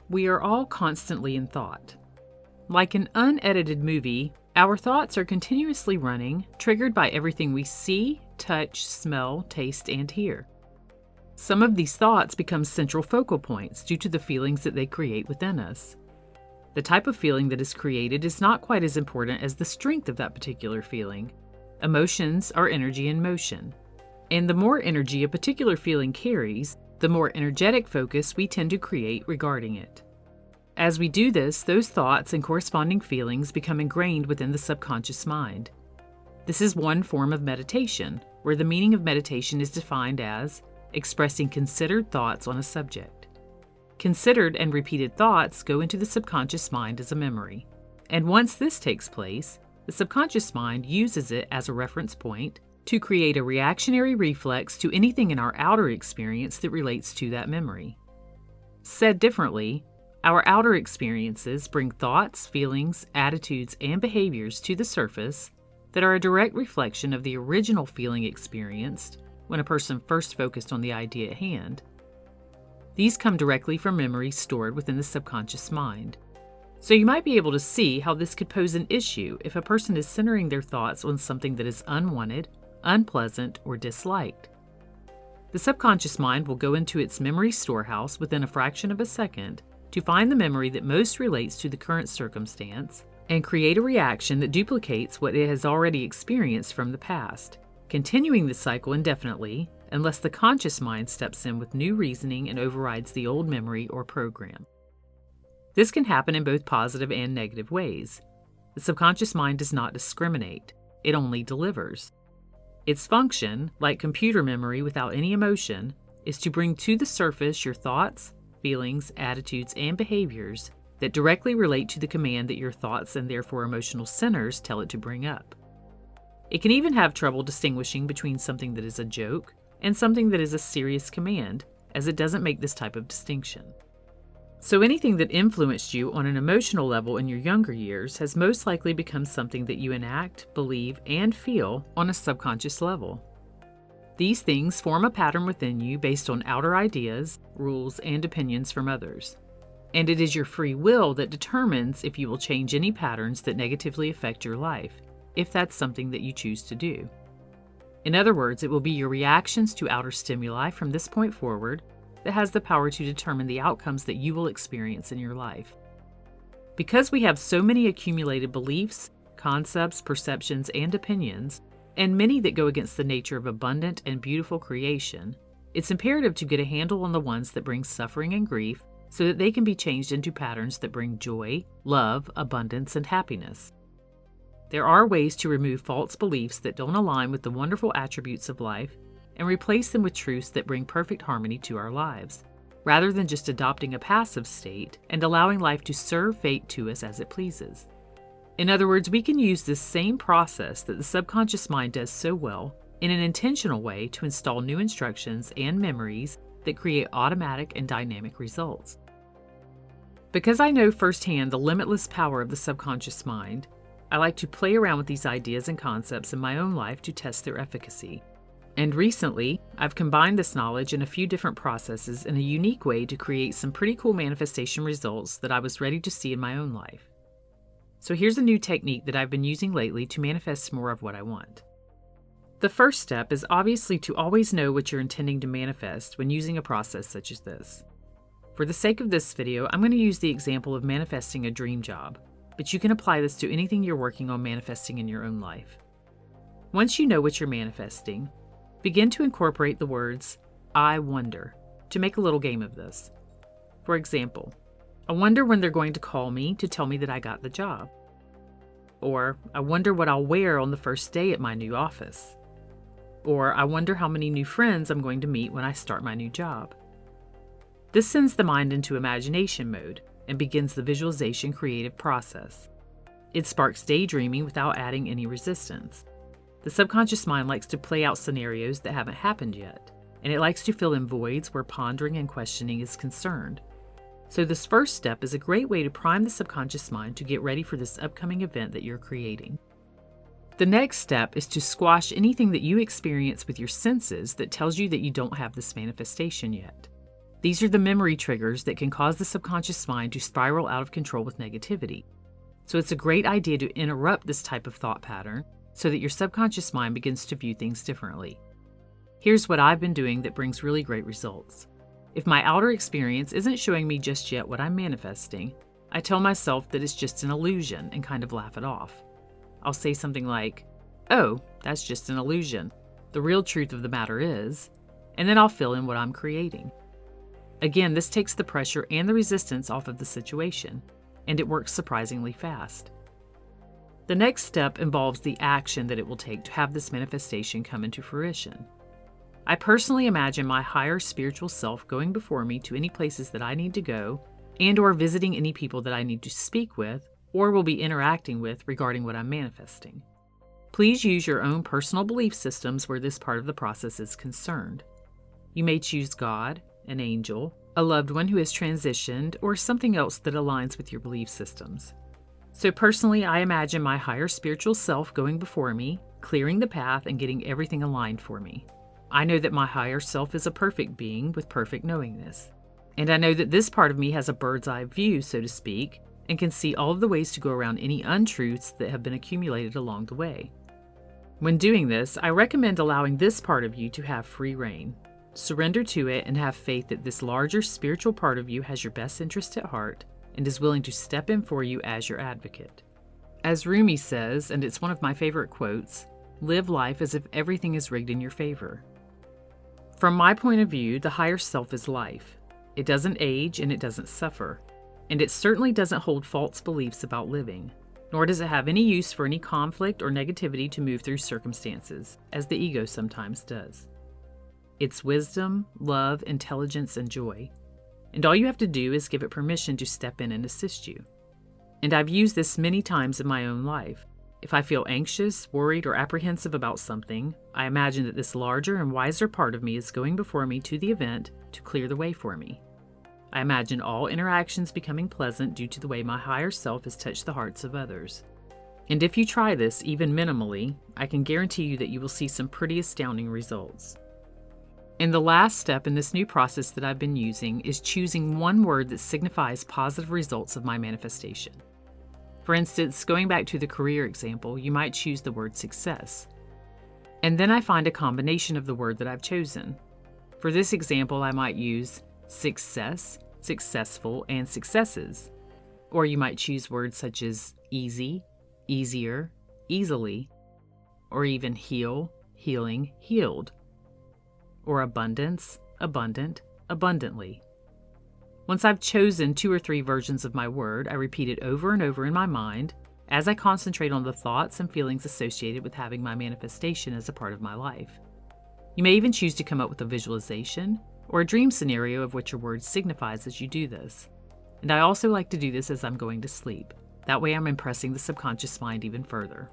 We are all constantly in thought. Like an unedited movie, our thoughts are continuously running, triggered by everything we see, touch, smell, taste, and hear. Some of these thoughts become central focal points due to the feelings that they create within us. The type of feeling that is created is not quite as important as the strength of that particular feeling. Emotions are energy in motion. And the more energy a particular feeling carries, the more energetic focus we tend to create regarding it. As we do this, those thoughts and corresponding feelings become ingrained within the subconscious mind. This is one form of meditation, where the meaning of meditation is defined as expressing considered thoughts on a subject. Considered and repeated thoughts go into the subconscious mind as a memory. And once this takes place, the subconscious mind uses it as a reference point to create a reactionary reflex to anything in our outer experience that relates to that memory. Said differently, our outer experiences bring thoughts, feelings, attitudes, and behaviors to the surface that are a direct reflection of the original feeling experienced when a person first focused on the idea at hand. These come directly from memories stored within the subconscious mind. So you might be able to see how this could pose an issue if a person is centering their thoughts on something that is unwanted, unpleasant, or disliked. The subconscious mind will go into its memory storehouse within a fraction of a second to find the memory that most relates to the current circumstance and create a reaction that duplicates what it has already experienced from the past, continuing the cycle indefinitely unless the conscious mind steps in with new reasoning and overrides the old memory or program. This can happen in both positive and negative ways. The subconscious mind does not discriminate, it only delivers. Its function, like computer memory without any emotion, is to bring to the surface your thoughts, feelings, attitudes, and behaviors that directly relate to the command that your thoughts and therefore emotional centers tell it to bring up. It can even have trouble distinguishing between something that is a joke and something that is a serious command, as it doesn't make this type of distinction. So anything that influenced you on an emotional level in your younger years has most likely become something that you enact, believe, and feel on a subconscious level. These things form a pattern within you based on outer ideas, rules, and opinions from others. And it is your free will that determines if you will change any patterns that negatively affect your life, if that's something that you choose to do. In other words, it will be your reactions to outer stimuli from this point forward that has the power to determine the outcomes that you will experience in your life. Because we have so many accumulated beliefs, concepts, perceptions, and opinions, and many that go against the nature of abundant and beautiful creation, it's imperative to get a handle on the ones that bring suffering and grief so that they can be changed into patterns that bring joy, love, abundance, and happiness. There are ways to remove false beliefs that don't align with the wonderful attributes of life and replace them with truths that bring perfect harmony to our lives, rather than just adopting a passive state and allowing life to serve fate to us as it pleases. In other words, we can use this same process that the subconscious mind does so well in an intentional way to install new instructions and memories that create automatic and dynamic results. Because I know firsthand the limitless power of the subconscious mind, I like to play around with these ideas and concepts in my own life to test their efficacy. And recently, I've combined this knowledge in a few different processes in a unique way to create some pretty cool manifestation results that I was ready to see in my own life. So here's a new technique that I've been using lately to manifest more of what I want. The first step is obviously to always know what you're intending to manifest when using a process such as this. For the sake of this video, I'm going to use the example of manifesting a dream job, but you can apply this to anything you're working on manifesting in your own life. Once you know what you're manifesting, begin to incorporate the words, "I wonder," to make a little game of this. For example, I wonder when they're going to call me to tell me that I got the job. Or, I wonder what I'll wear on the first day at my new office. Or, I wonder how many new friends I'm going to meet when I start my new job. This sends the mind into imagination mode and begins the visualization creative process. It sparks daydreaming without adding any resistance. The subconscious mind likes to play out scenarios that haven't happened yet, and it likes to fill in voids where pondering and questioning is concerned. So this first step is a great way to prime the subconscious mind to get ready for this upcoming event that you're creating. The next step is to squash anything that you experience with your senses that tells you that you don't have this manifestation yet. These are the memory triggers that can cause the subconscious mind to spiral out of control with negativity. So it's a great idea to interrupt this type of thought pattern so that your subconscious mind begins to view things differently. Here's what I've been doing that brings really great results. If my outer experience isn't showing me just yet what I'm manifesting, I tell myself that it's just an illusion and kind of laugh it off. I'll say something like, "Oh, that's just an illusion. The real truth of the matter is," and then I'll fill in what I'm creating. Again, this takes the pressure and the resistance off of the situation, and it works surprisingly fast. The next step involves the action that it will take to have this manifestation come into fruition. I personally imagine my higher spiritual self going before me to any places that I need to go and/or visiting any people that I need to speak with or will be interacting with regarding what I'm manifesting. Please use your own personal belief systems where this part of the process is concerned. You may choose God, an angel, a loved one who has transitioned, or something else that aligns with your belief systems. So personally, I imagine my higher spiritual self going before me, clearing the path and getting everything aligned for me. I know that my higher self is a perfect being with perfect knowingness. And I know that this part of me has a bird's eye view, so to speak, and can see all of the ways to go around any untruths that have been accumulated along the way. When doing this, I recommend allowing this part of you to have free reign. Surrender to it and have faith that this larger spiritual part of you has your best interest at heart and is willing to step in for you as your advocate. As Rumi says, and it's one of my favorite quotes, live life as if everything is rigged in your favor. From my point of view, the higher self is life. It doesn't age and it doesn't suffer. And it certainly doesn't hold false beliefs about living, nor does it have any use for any conflict or negativity to move through circumstances, as the ego sometimes does. It's wisdom, love, intelligence, and joy. And all you have to do is give it permission to step in and assist you. And I've used this many times in my own life. If I feel anxious, worried, or apprehensive about something, I imagine that this larger and wiser part of me is going before me to the event to clear the way for me. I imagine all interactions becoming pleasant due to the way my higher self has touched the hearts of others. And if you try this, even minimally, I can guarantee you that you will see some pretty astounding results. And the last step in this new process that I've been using is choosing one word that signifies positive results of my manifestation. For instance, going back to the career example, you might choose the word success. And then I find a combination of the word that I've chosen. For this example, I might use success, successful, and successes. Or you might choose words such as easy, easier, easily, or even heal, healing, healed. Or abundance, abundant, abundantly. Once I've chosen 2 or 3 versions of my word, I repeat it over and over in my mind as I concentrate on the thoughts and feelings associated with having my manifestation as a part of my life. You may even choose to come up with a visualization or a dream scenario of what your word signifies as you do this. And I also like to do this as I'm going to sleep. That way I'm impressing the subconscious mind even further.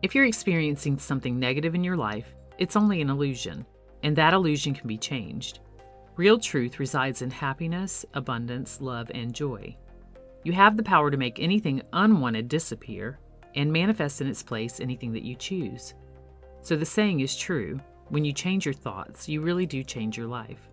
If you're experiencing something negative in your life, it's only an illusion, and that illusion can be changed. Real truth resides in happiness, abundance, love, and joy. You have the power to make anything unwanted disappear and manifest in its place anything that you choose. So the saying is true, when you change your thoughts, you really do change your life.